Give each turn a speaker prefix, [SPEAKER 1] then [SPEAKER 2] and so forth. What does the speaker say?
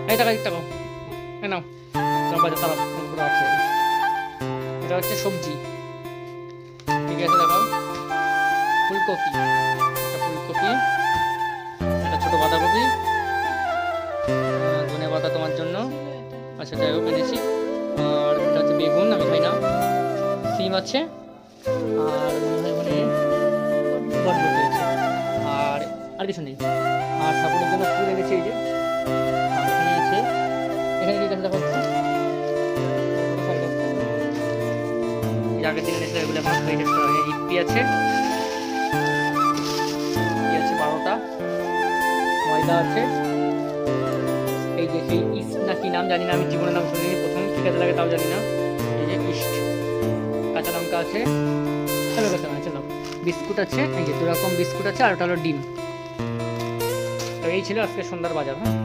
[SPEAKER 1] এই টাকা টাকা নাও, তোমার বাজার তারা পুরো আছে। এটা হচ্ছে সবজি, ঠিক আছে দেখাও। ফুলকপি, একটা ফুলকপি, একটা ছোটো বাঁধাকপি, ধনে পাতা তোমার জন্য। আচ্ছা যাই হোক এনেছি। আর এটা হচ্ছে বেগুন, আমি খাই না। সিম আছে, আর মনে হয় বটবটি আছে, আর আর কিছু নেই। আর ঠাকুরের জন্য ফুল এনেছি এই যে। আর এখানে আছে, এখানে কি গাছ দেখা হচ্ছে? এই আগের দিন এনেছিল এগুলো এখন হয়ে গেছে। ইপি আছে, ইপি আছে 12টা, ময়দা আছে। এই যে সেই ইস্ট না কি নাম জানি না, আমি জীবনের নাম শুনিনি, প্রথম কি কাজে লাগে তাও জানি না। এই যে ইস্ট, কাঁচা লঙ্কা আছে, তবে কথা আছে নাও। বিস্কুট আছে, এই যে 2 রকম বিস্কুট আছে, আর ওটা হলো ডিম। তো এই ছিল আজকে সন্ধ্যার বাজার। হ্যাঁ।